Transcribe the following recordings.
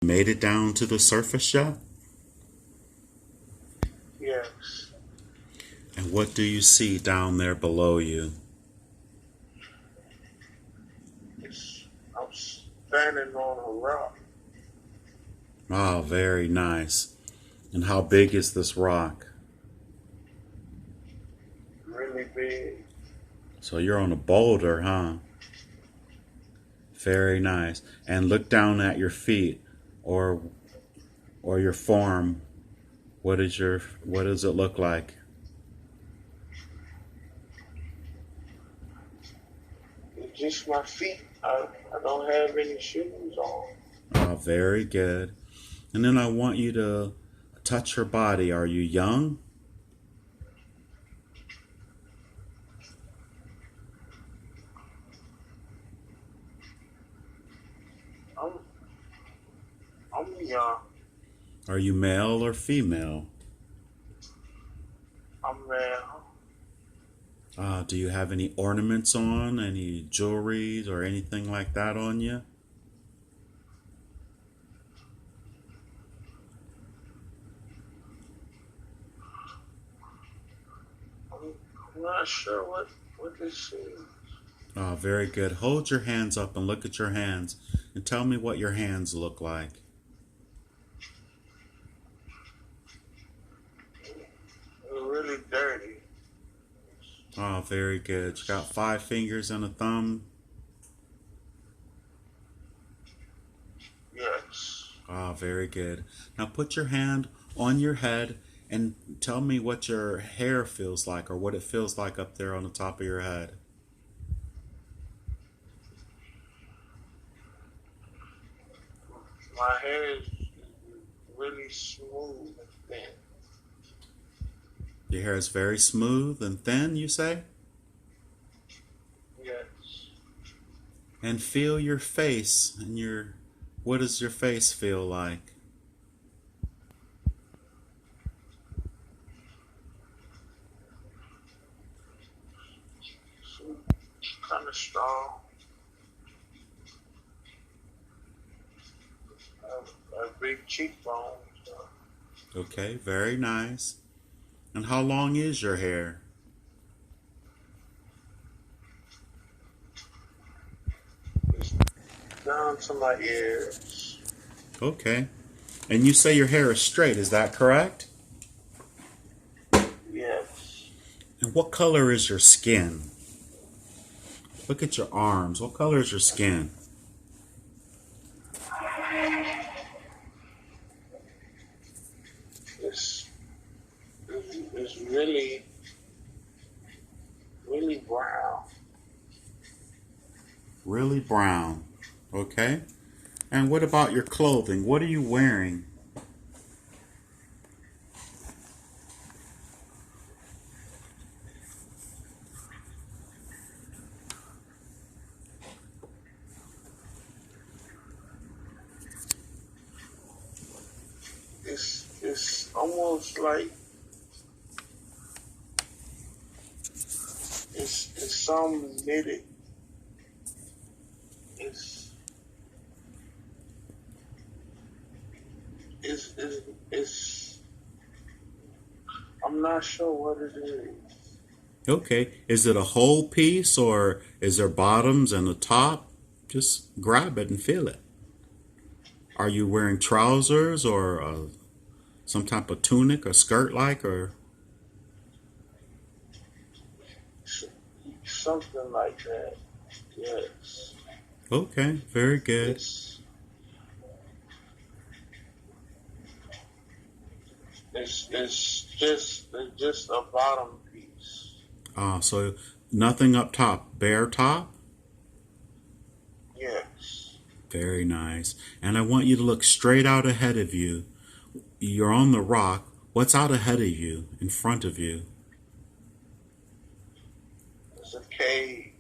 Made it down to the surface yet? Yes. And what do you see down there below you? I'm standing on a rock. Ah, very nice. And how big is this rock? Really big. So you're on a boulder, huh? Very nice. And look down at your feet or your form. What does it look like? It's just my feet. I don't have any shoes on. Ah, very good. And then I want you to touch your body. Are you young? I'm young. Are you male or female? I'm male. Do you have any ornaments on, any jewelry or anything like that on you? I'm not sure what this is. Very good. Hold your hands up and look at your hands and tell me what your hands look like. They're really dirty. Very good. You got 5 fingers and a thumb. Yes. Very good. Now put your hand on your head and tell me what your hair feels like or what it feels like up there on the top of your head. My hair is really smooth and thin. Your hair is very smooth and thin, you say? Yes. And feel your face and what does your face feel like? Kind of strong. A big cheekbone. Okay, very nice. And how long is your hair? It's down to my ears. Okay. And you say your hair is straight, is that correct? Yes. And what color is your skin? Look at your arms. What color is your skin? It's really brown. Really brown. Okay. And what about your clothing? What are you wearing? It's almost like it's some knitted. It's I'm not sure what it is. Okay. Is it a whole piece or is there bottoms and a top? Just grab it and feel it. Are you wearing trousers or some type of tunic or skirt like or? Something like that. Yes. Okay, very good. It's just a bottom piece. So nothing up top, bare top? Yes. Very nice. And I want you to look straight out ahead of you. You're on the rock. What's out ahead of you, in front of you? It's a cave.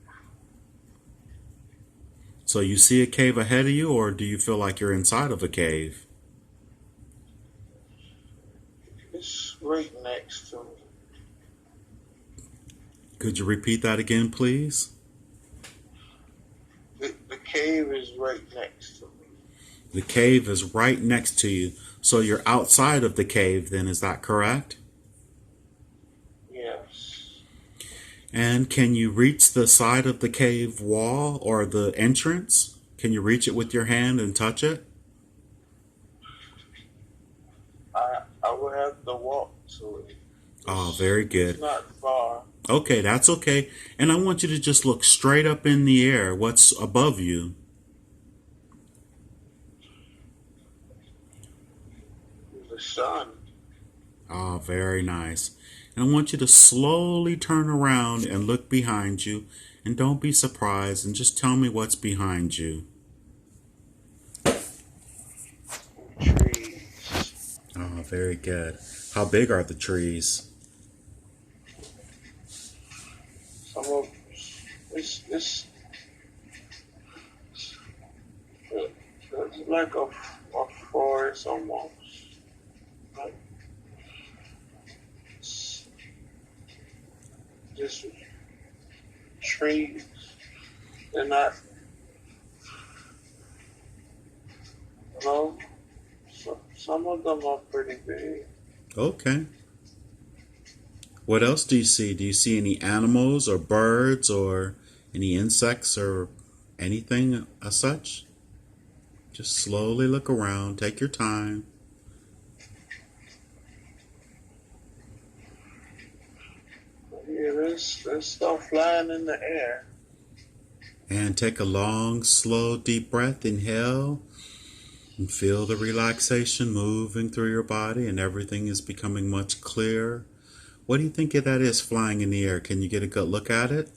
So you see a cave ahead of you, or do you feel like you're inside of a cave? It's right next to me. Could you repeat that again, please? The cave is right next to me. The cave is right next to you. So you're outside of the cave then, is that correct? Yes. And can you reach the side of the cave wall or the entrance? Can you reach it with your hand and touch it? I would have to walk to it. Oh, very It's good. not far. Okay, that's okay. And I want you to just look straight up in the air. What's above you? The sun. Oh, very nice. And I want you to slowly turn around and look behind you. And don't be surprised and just tell me what's behind you. Trees. Oh, very good. How big are the trees? Some of it's like a forest almost. Like just trees. They're not, no. Some of them are pretty big. Okay. What else do you see? Do you see any animals or birds or any insects or anything as such? Just slowly look around. Take your time. Yeah, there's stuff flying in the air. And take a long, slow, deep breath. Inhale. And feel the relaxation moving through your body and everything is becoming much clearer. What do you think that is flying in the air? Can you get a good look at it?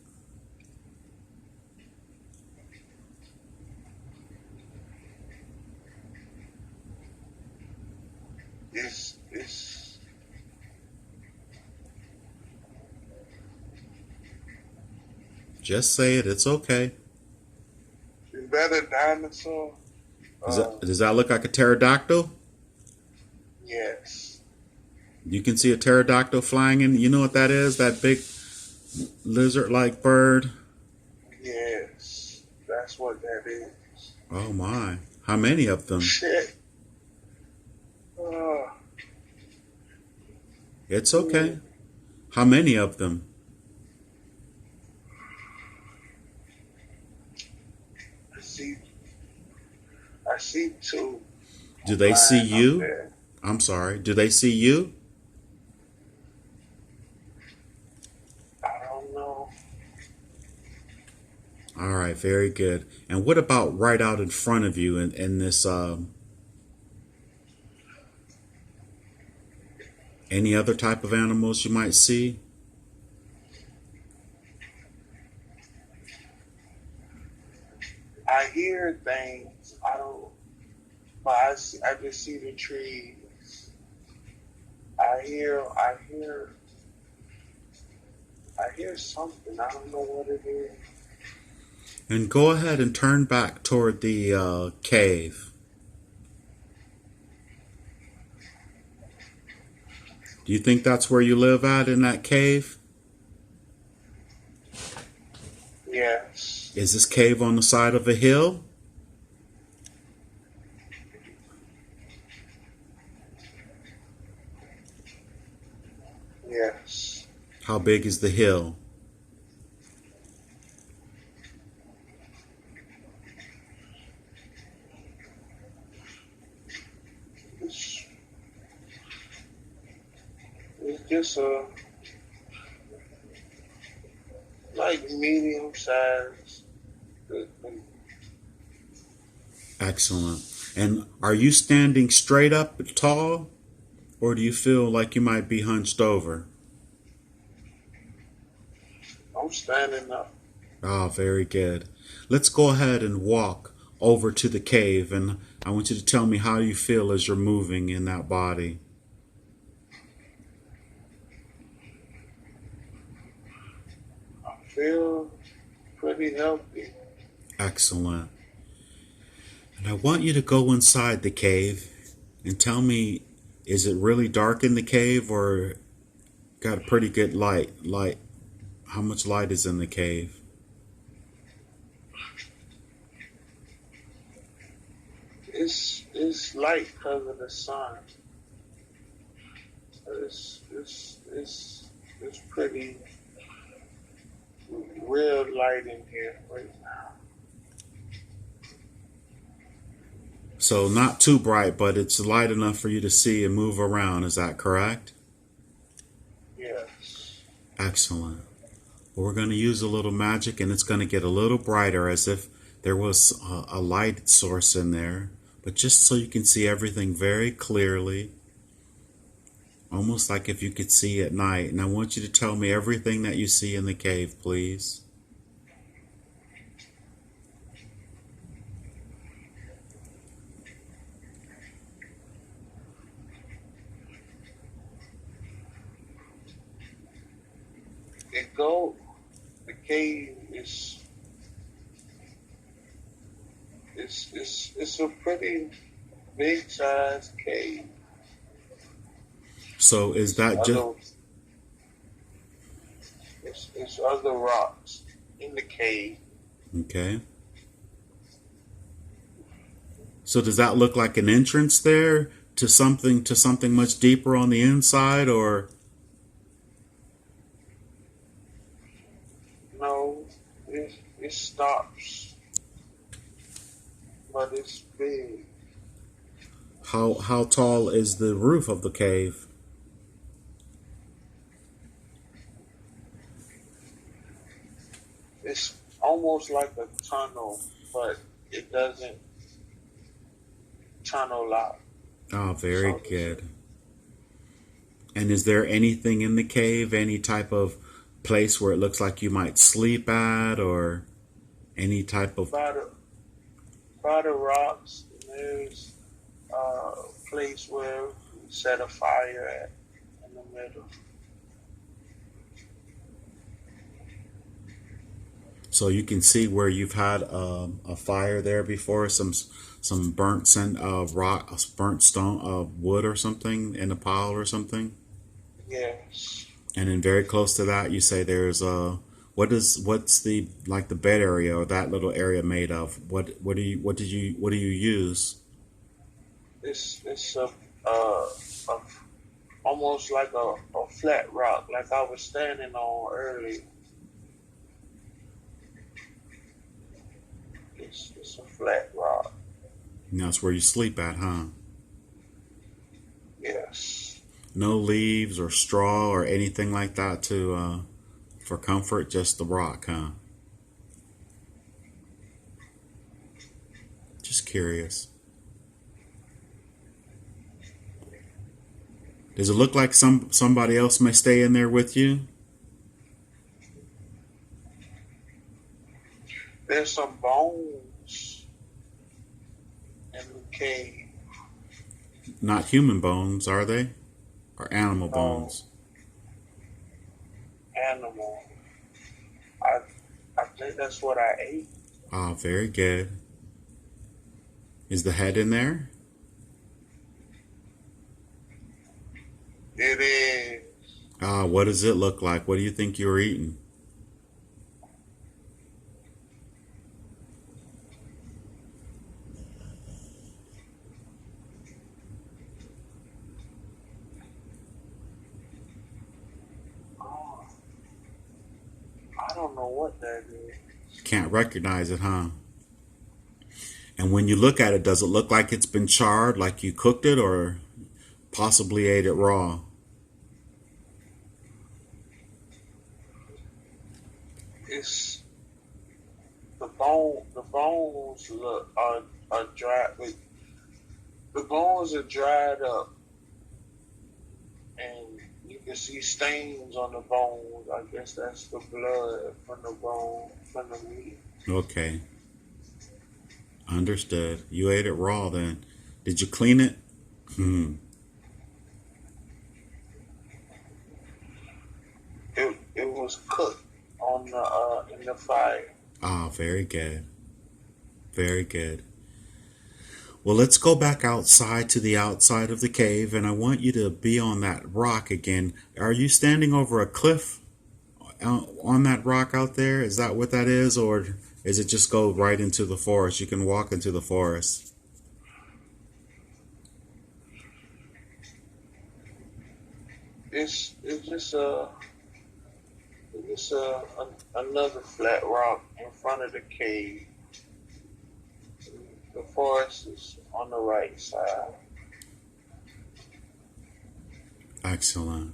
It's Just say it. It's okay. is that a dinosaur? Does that look like a pterodactyl? Yes. You can see a pterodactyl flying in. You know what that is? That big lizard-like bird? Yes. That's what that is. Oh my. How many of them? Shit. It's okay. How many of them? I see two. Do they see flying up you? there. I'm sorry. Do they see you? I don't know. All right, very good. And what about right out in front of you in this, any other type of animals you might see? I hear things. I don't. But I just see the trees. I hear something. I don't know what it is. And go ahead and turn back toward the cave. Do you think that's where you live at in that cave? Yes. Is this cave on the side of a hill? Yes. How big is the hill? It's just a like medium size. Excellent. And are you standing straight up tall? Or do you feel like you might be hunched over? I'm standing up. Ah, very good. Let's go ahead and walk over to the cave, and I want you to tell me how you feel as you're moving in that body. I feel pretty healthy. Excellent. And I want you to go inside the cave and tell me, is it really dark in the cave or got a pretty good light? How much light is in the cave? it's light because of the sun. It's pretty real light in here right now. So not too bright, but it's light enough for you to see and move around. Is that correct? Yes. Excellent. Well, we're going to use a little magic, and it's going to get a little brighter as if there was a light source in there, but just so you can see everything very clearly, almost like if you could see at night. And I want you to tell me everything that you see in the cave, please. The cave is it's a pretty big size cave. So is that just... It's other rocks in the cave. Okay. So does that look like an entrance there to something much deeper on the inside, or... No, it stops, but it's big. How tall is the roof of the cave? It's almost like a tunnel, but it doesn't tunnel out. Oh, very good. And is there anything in the cave, any type of place where it looks like you might sleep at, or any type of... By the rocks, there's a place where we set a fire at in the middle. So you can see where you've had a fire there before, some burnt rock, burnt stone, wood or something in a pile or something. Yes. And then very close to that, you say there's what's the bed area or that little area made of? What do you use? It's a almost like a flat rock, like I was standing on earlier. It's a flat rock. And that's where you sleep at, huh? Yes. No leaves or straw or anything like that for comfort, just the rock, huh? Just curious. Does it look like somebody else may stay in there with you? There's some bones in the cave. Not human bones, are they? Or animal bones? Animal. I think that's what I ate. Ah, very good. Is the head in there? It is. Ah, what does it look like? What do you think you were eating? Oh, I don't know what that is. Can't recognize it, huh? And when you look at it, does it look like it's been charred, like you cooked it, or possibly ate it raw? It's the bone. The bones are dry. The bones are dried up, and you can see stains on the bones. I guess that's the blood from the bone, from the meat. Okay. Understood. You ate it raw then. Did you clean it? It was cooked on the in the fire. Ah, very good. Very good. Well, let's go back outside to the outside of the cave, and I want you to be on that rock again. Are you standing over a cliff on that rock out there? Is that what that is, or is it just go right into the forest? You can walk into the forest. it's just another flat rock in front of the cave. The forest is on the right side. Excellent.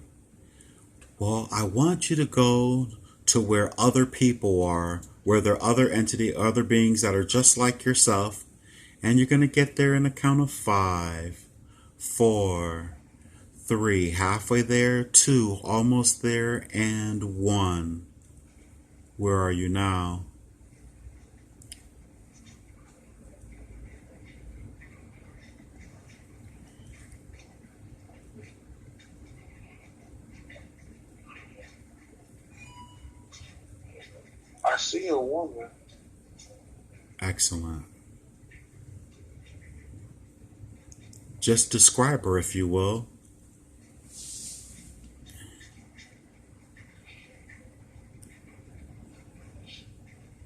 Well, I want you to go to where other people are, where there are other entity, other beings that are just like yourself, and you're going to get there in a count of 5, 4, 3, halfway there, 2, almost there, and 1. Where are you now? I see a woman. Excellent. Just describe her, if you will.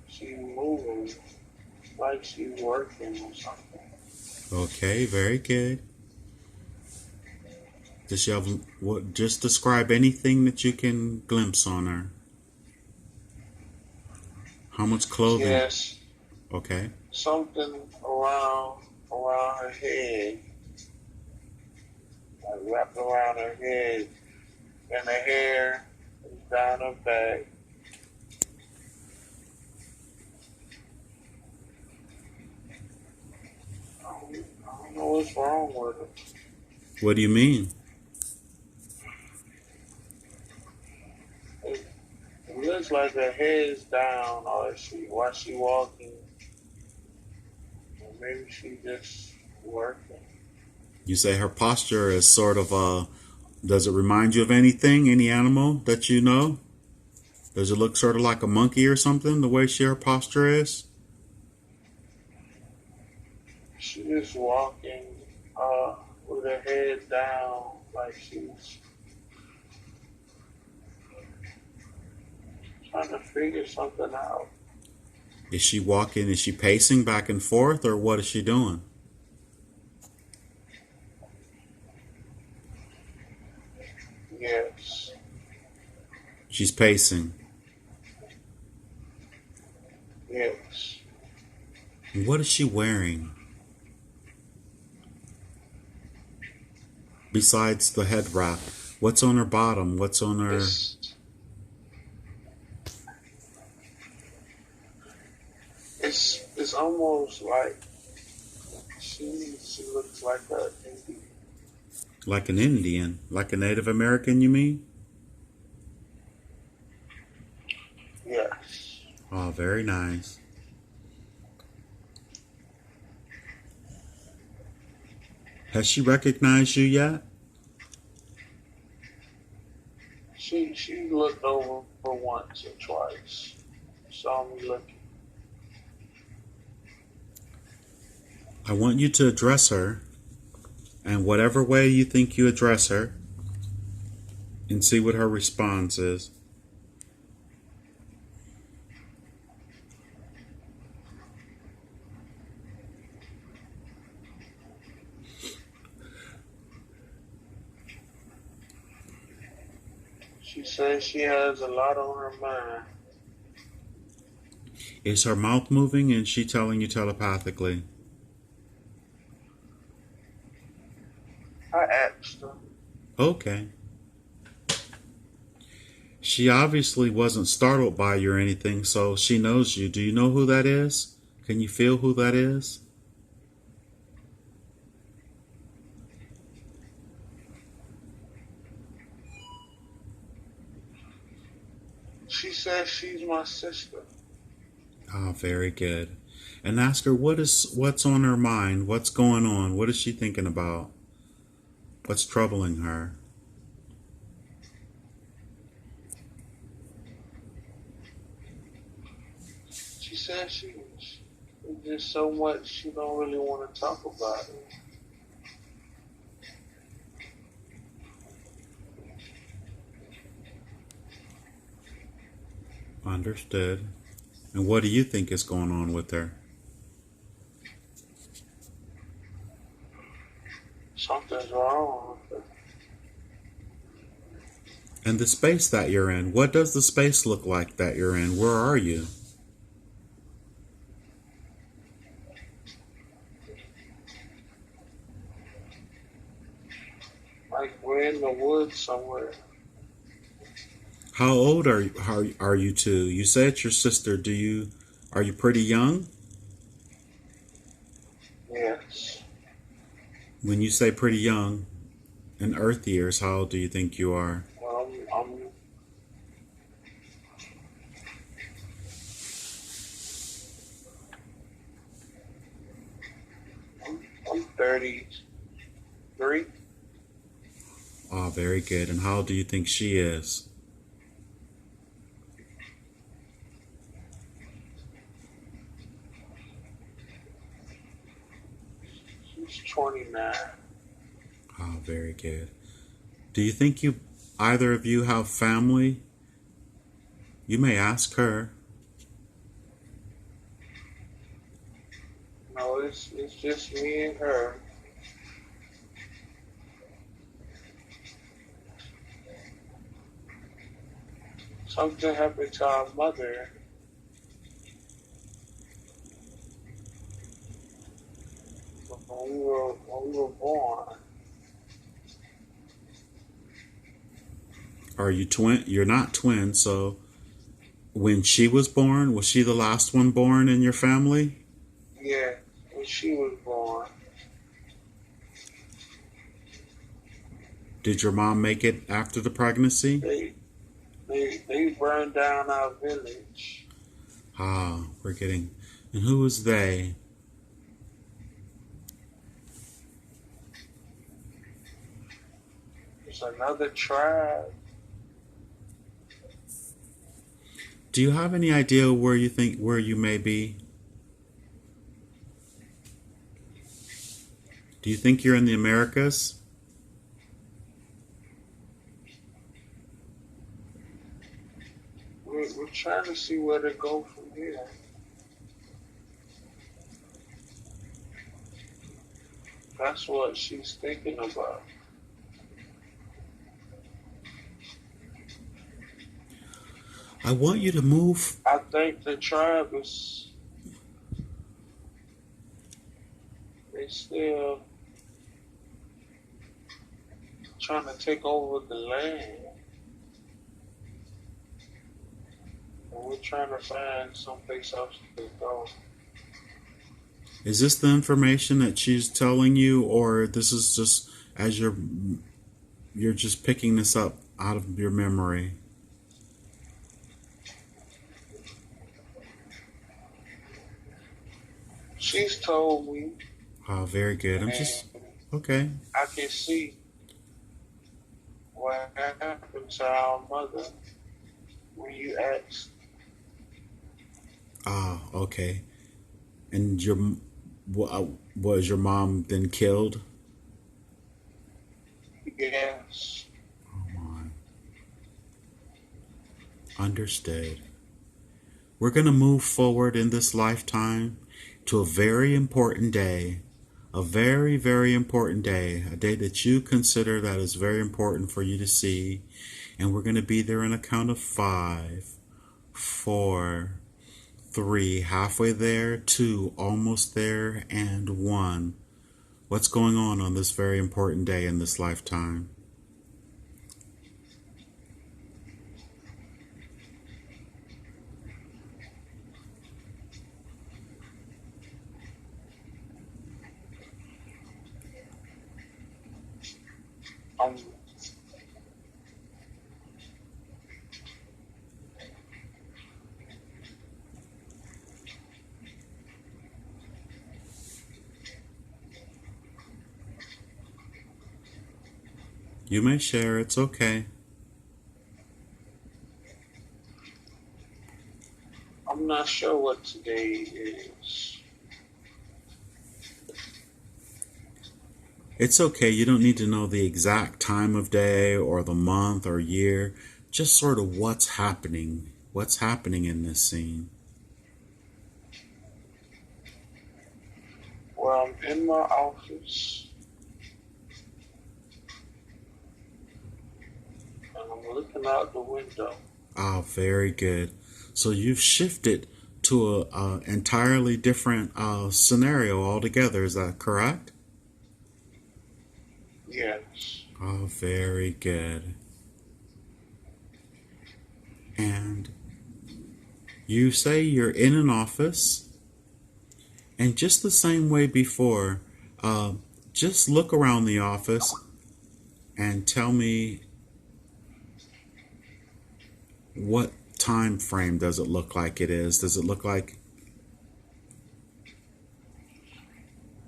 She's moving like she's working or something. Okay, very good. Does she have what? Just describe anything that you can glimpse on her. How much clothing? Yes, Okay. something around her head, like wrapped around her head, and the hair is down her back. I don't know what's wrong with her. What do you mean? It looks like her head is down, or while she walking, or maybe she just working. You say her posture is sort of does it remind you of anything? Any animal that you know? Does it look sort of like a monkey or something, the way her posture is? She just walking with her head down, like she's trying to figure something out. Is she walking? Is she pacing back and forth, or what is she doing? Yes. She's pacing. Yes. And what is she wearing? Besides the head wrap, what's on her bottom? What's on her... It's almost like she looks like a Indian. Like an Indian? Like a Native American, you mean? Yes. Oh, very nice. Has she recognized you yet? She looked over once or twice. Saw me looking. I want you to address her, and whatever way you think you address her, and see what her response is. She says she has a lot on her mind. Is her mouth moving and she telling you telepathically? I asked her. Okay. She obviously wasn't startled by you or anything, so she knows you. Do you know who that is? Can you feel who that is? She says she's my sister. Ah, very good. And ask her what's on her mind, what's going on, what is she thinking about, what's troubling her. She says she's just so much she don't really want to talk about it. Understood. And what do you think is going on with her? Something's wrong with her. And the space that you're in, what does the space look like that you're in? Where are you? Like we're in the woods somewhere. How old are you two? You said your sister. Are you pretty young? Yes. When you say pretty young, in Earth years, how old do you think you are? Well, I'm 33. Oh, very good. And how old do you think she is? She's 29. Oh, very good. Do you think either of you have family? You may ask her. No, it's just me and her. Something happened to our mother when we were born. Are you twin? You're not twins, so when she was born, was she the last one born in your family? Yeah, when she was born. Did your mom make it after the pregnancy? They burned down our village. Ah, we're getting. And who was they? It's another tribe. Do you have any idea where you may be? Do you think you're in the Americas? We're trying to see where to go from here. That's what she's thinking about. I want you to move. I think the tribe they still trying to take over the land. And we're trying to find someplace else to go. Is this the information that she's telling you, or this is just as you're just picking this up out of your memory? She's told me. Oh, very good. I'm just okay. I can see what happened to our mother when you asked. Ah, okay. And was your mom then killed? Yes. Oh my. Understood. We're going to move forward in this lifetime to a very important day. A very, very important day. A day that you consider that is very important for you to see. And we're going to be there in a count of 5, 4, 3, halfway there, 2, almost there, and 1. What's going on this very important day in this lifetime? Um, You may share, it's okay. I'm not sure what today is. It's okay, you don't need to know the exact time of day or the month or year. Just sort of what's happening in this scene. Well, I'm in my office. And I'm looking out the window. Ah, very good. So you've shifted to a entirely different scenario altogether. Is that correct? Yes. Oh, very good. And you say you're in an office, and just the same way before, uh, just look around the office and tell me what time frame does it look like it is? Does it look like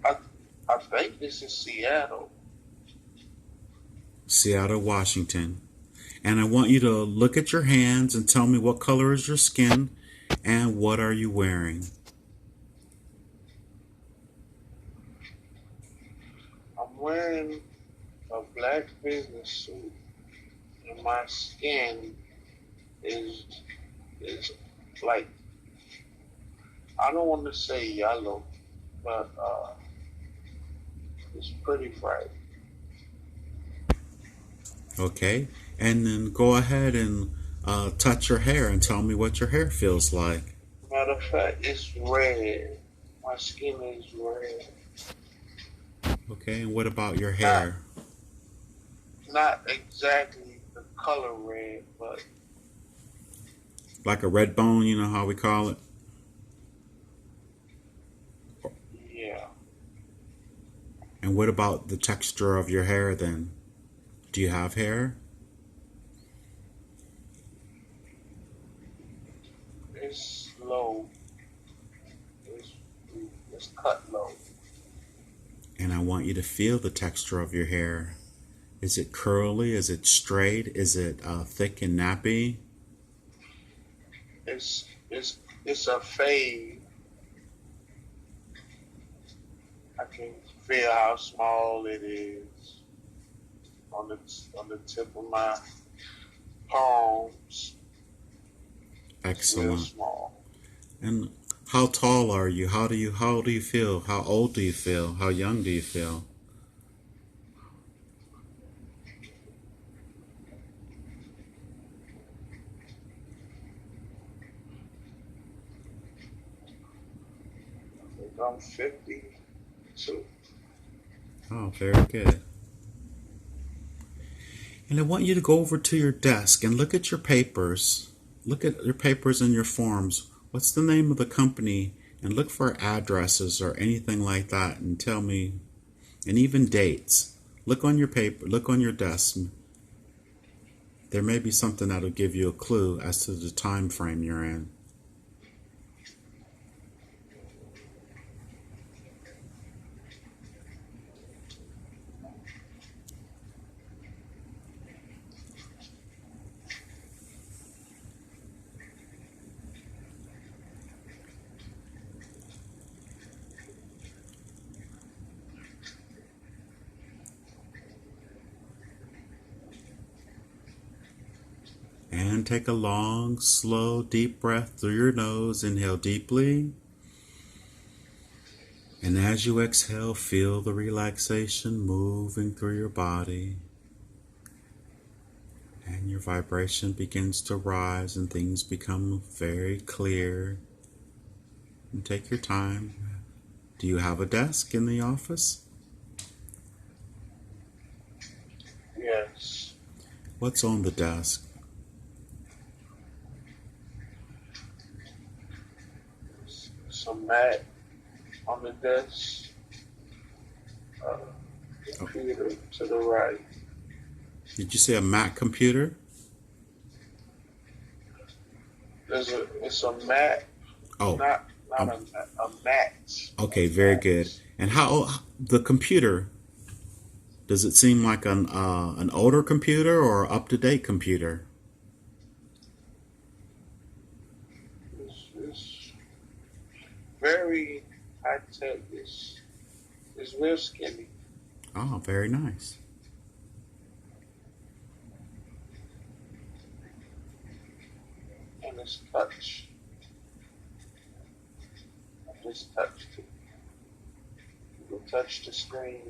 I I think this is Seattle. Seattle, Washington? And I want you to look at your hands and tell me what color is your skin and what are you wearing? I'm wearing a black business suit, and my skin is is like, I don't want to say yellow, but it's pretty bright. Okay. And then go ahead and touch your hair and tell me what your hair feels like. Matter of fact, it's red. My skin is red. Okay. And what about your Not hair? not exactly the color red, but Like a red bone, you know how we call it? yeah, And what about the texture of your hair then? Do you have hair? it's low. It's it's cut low. And I want you to feel the texture of your hair. Is it curly? Is it straight? Is it thick and nappy? It's a fade. I can feel how small it is on the tip of my palms. It's real Excellent. small. And how tall are you? How do you feel? How old do you feel? How young do you feel? I think I'm 52. Oh, very good. And I want you to go over to your desk and look at your papers. Look at your papers and your forms. What's the name of the company? And look for addresses or anything like that and tell me, and even dates. Look on your paper, look on your desk. There may be something that'll give you a clue as to the time frame you're in. And take a long, slow, deep breath through your nose. Inhale deeply. And as you exhale, feel the relaxation moving through your body. And your vibration begins to rise and things become very clear. And take your time. Do you have a desk in the office? Yes. What's on the desk? Some mat on the desk. Uh, Oh, Computer to the right. did you say a Mac computer? It's a mat, Oh, not um, a mat. okay, A very mat. good. And the computer? Does it seem like an older computer or up to date computer? It's very high tech. It's real skinny, Oh, very nice. and it's touch. I just touched it. You can touch the screen.